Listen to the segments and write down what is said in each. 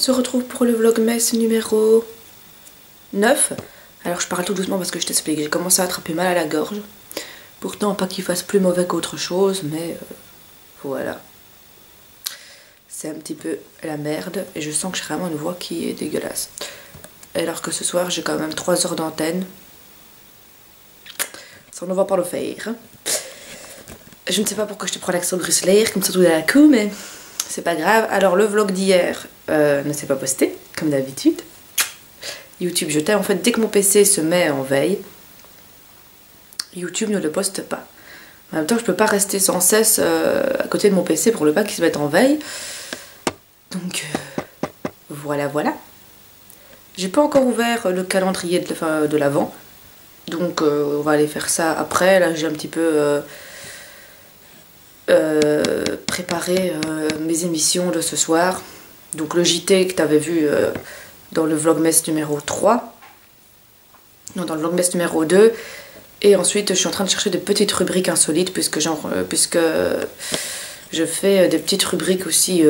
se retrouve pour le vlogmas numéro 9. Alors je parle tout doucement parce que je t'explique, j'ai commencé à attraper mal à la gorge. Pourtant pas qu'il fasse plus mauvais qu'autre chose, mais voilà. C'est un petit peu la merde et je sens que j'ai vraiment une voix qui est dégueulasse. Alors que ce soir j'ai quand même 3 heures d'antenne. Ça ne va pas le faire. Je ne sais pas pourquoi je te prends l'accent bruxellaire comme ça tout d'un coup, mais c'est pas grave. Alors le vlog d'hier ne s'est pas posté, comme d'habitude. YouTube jeté. En fait, dès que mon PC se met en veille, YouTube ne le poste pas. En même temps, je peux pas rester sans cesse à côté de mon PC pour le pas qu'il se mette en veille. Donc voilà. J'ai pas encore ouvert le calendrier de l'Avent. Donc on va aller faire ça après. Là j'ai un petit peu préparé mes émissions de ce soir. Donc le JT que tu avais vu dans le vlogmas numéro 3. Non, dans le vlogmas numéro 2. Et ensuite je suis en train de chercher des petites rubriques insolites puisque je fais des petites rubriques aussi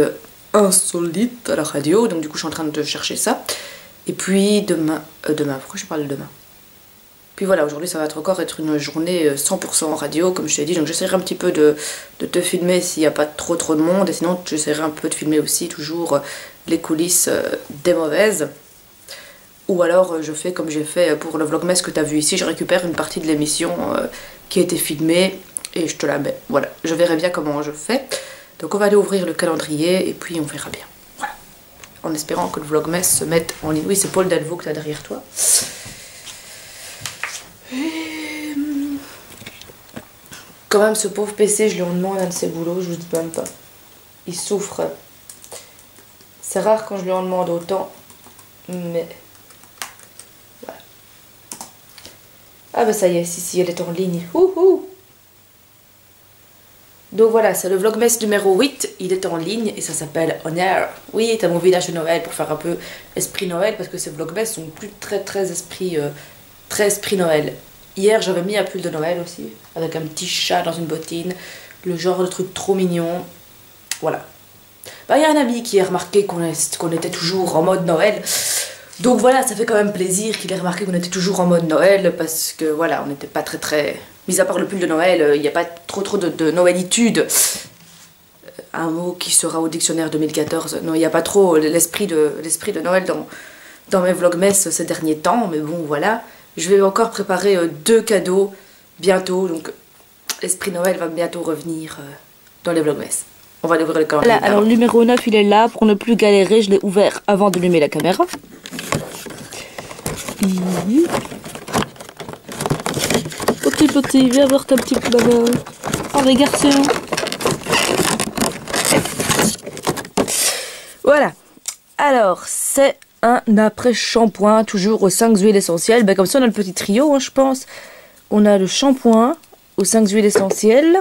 insolites à la radio. Donc du coup je suis en train de chercher ça. Et puis demain, pourquoi je parle de demain? Puis voilà, aujourd'hui ça va encore être une journée 100% radio comme je t'ai dit, donc j'essaierai un petit peu de te filmer s'il n'y a pas trop de monde, et sinon j'essaierai un peu de filmer aussi toujours les coulisses des mauvaises. Ou alors je fais comme j'ai fait pour le vlogmas que tu as vu ici, je récupère une partie de l'émission qui a été filmée et je te la mets. Voilà, je verrai bien comment je fais. Donc on va aller ouvrir le calendrier et puis on verra bien. Voilà, en espérant que le vlogmas se mette en ligne. Oui, c'est Paul Delvaux que tu as derrière toi. Quand même ce pauvre PC, je lui en demande un de ses boulots, je vous dis même pas. Il souffre. C'est rare quand je lui en demande autant, mais voilà. Ah bah ça y est, si elle est en ligne. Ouhou. Donc voilà, c'est le vlogmas numéro 8, il est en ligne et ça s'appelle On Air. Oui, t'as mon village de Noël pour faire un peu esprit Noël parce que ces vlogmas sont plus très esprit Noël. Hier j'avais mis un pull de Noël aussi, avec un petit chat dans une bottine, le genre de truc trop mignon. Voilà. Bah il y a un ami qui a remarqué qu'on était toujours en mode Noël. Donc voilà, ça fait quand même plaisir qu'il ait remarqué qu'on était toujours en mode Noël, parce que voilà, on n'était pas très... Mis à part le pull de Noël, il n'y a pas trop de Noëlitude. Un mot qui sera au dictionnaire 2014. Non, il n'y a pas trop l'esprit de Noël dans mes vlogmas ces derniers temps, mais bon voilà. Je vais encore préparer 2 cadeaux bientôt, donc l'esprit Noël va bientôt revenir dans les vlogmas. On va aller ouvrir le calendrier. Voilà, alors le numéro 9 il est là, pour ne plus galérer, je l'ai ouvert avant d'allumer la caméra. Petit, viens voir ta petite banane. Oh les garçons. Voilà, alors c'est un après-shampoing, toujours aux 5 huiles essentielles. Ben, comme ça on a le petit trio, hein, je pense. On a le shampoing aux 5 huiles essentielles.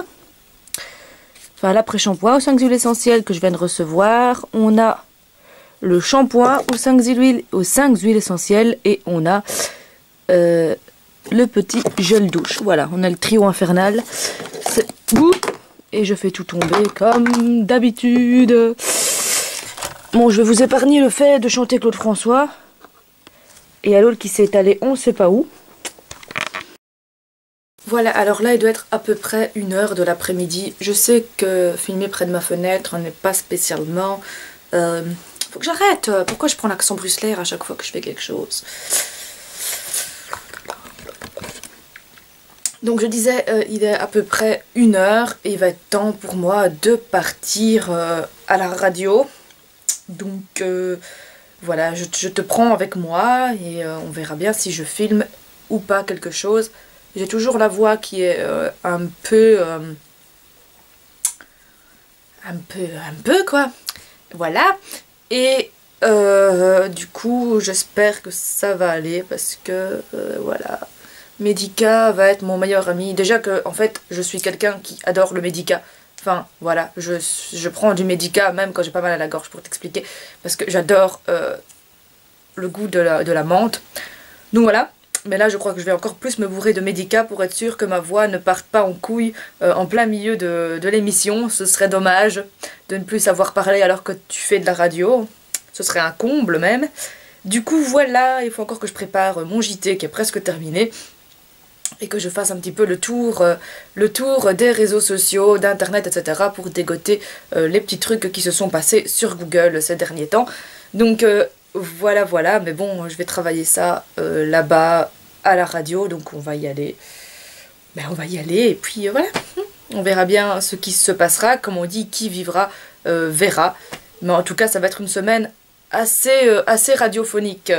Enfin l'après-shampoing aux 5 huiles essentielles que je viens de recevoir. On a le shampoing aux 5 huiles essentielles. Et on a le petit gel douche. Voilà, on a le trio infernal. C'est boum. Et je fais tout tomber comme d'habitude. Bon, je vais vous épargner le fait de chanter Claude François. Et à l'autre qui s'est étalé on sait pas où. Voilà, alors là il doit être à peu près 1h de l'après-midi. Je sais que filmer près de ma fenêtre n'est pas spécialement... faut que j'arrête. Pourquoi je prends l'accent bruxellaire à chaque fois que je fais quelque chose? Donc je disais, il est à peu près 1h et il va être temps pour moi de partir à la radio. Donc voilà, je te prends avec moi et on verra bien si je filme ou pas quelque chose. J'ai toujours la voix qui est un peu quoi. Voilà. Et du coup j'espère que ça va aller parce que voilà. Medica va être mon meilleur ami. Déjà que en fait je suis quelqu'un qui adore le Medica. Enfin voilà, je prends du Medica même quand j'ai pas mal à la gorge pour t'expliquer. Parce que j'adore le goût de la menthe. Donc voilà. Mais là je crois que je vais encore plus me bourrer de Medica pour être sûre que ma voix ne parte pas en couille en plein milieu de l'émission. Ce serait dommage de ne plus savoir parler alors que tu fais de la radio. ce serait un comble même. Du coup voilà, il faut encore que je prépare mon JT qui est presque terminé et que je fasse un petit peu le tour des réseaux sociaux, d'internet, etc. pour dégoter les petits trucs qui se sont passés sur Google ces derniers temps. Donc voilà, mais bon, je vais travailler ça là-bas à la radio, donc on va y aller. Ben, on va y aller et puis voilà, on verra bien ce qui se passera. Comme on dit, qui vivra verra. Mais en tout cas, ça va être une semaine assez radiophonique.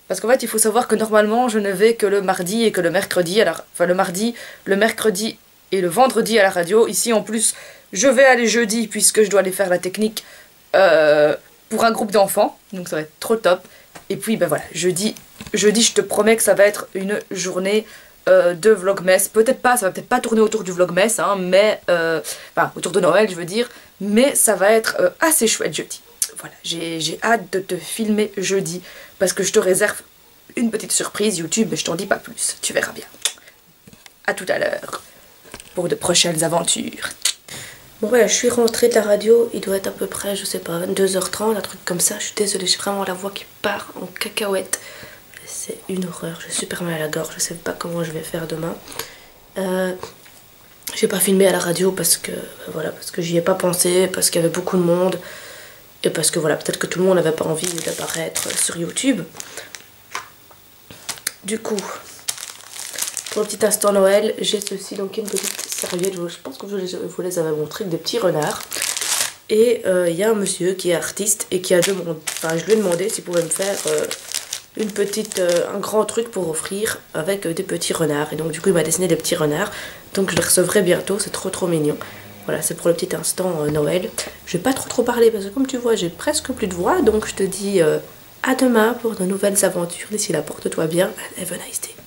Parce qu'en fait, il faut savoir que normalement, je ne vais que le mardi et que le mercredi. Enfin, le mardi, le mercredi et le vendredi à la radio. Ici, en plus, je vais aller jeudi puisque je dois aller faire la technique pour un groupe d'enfants. Donc ça va être trop top. Et puis, ben voilà, jeudi, je te promets que ça va être une journée de Vlogmas. Peut-être pas, ça va peut-être pas tourner autour du Vlogmas, hein, mais... enfin, autour de Noël, je veux dire. Mais ça va être assez chouette jeudi. Voilà, j'ai hâte de te filmer jeudi parce que je te réserve une petite surprise YouTube, mais je t'en dis pas plus, tu verras bien. À tout à l'heure pour de prochaines aventures. Bon ouais, je suis rentrée de la radio, il doit être à peu près, je sais pas, 22h30, un truc comme ça. Je suis désolée, j'ai vraiment la voix qui part en cacahuète. C'est une horreur, j'ai super mal à la gorge, je sais pas comment je vais faire demain. J'ai pas filmé à la radio parce que voilà, parce que j'y ai pas pensé, parce qu'il y avait beaucoup de monde. Et parce que voilà, peut-être que tout le monde n'avait pas envie d'apparaître sur YouTube. Du coup, pour le petit instant Noël, j'ai ceci, donc une petite serviette. Je pense que je vous les avais montré, des petits renards. Et il y a un monsieur qui est artiste et qui a demandé, enfin je lui ai demandé s'il pouvait me faire un grand truc pour offrir avec des petits renards. Et donc du coup il m'a dessiné des petits renards. Donc je les recevrai bientôt, c'est trop mignon. Voilà, c'est pour le petit instant Noël. Je vais pas trop parler parce que comme tu vois, j'ai presque plus de voix. Donc je te dis à demain pour de nouvelles aventures. D'ici là, porte-toi bien. Have a nice day.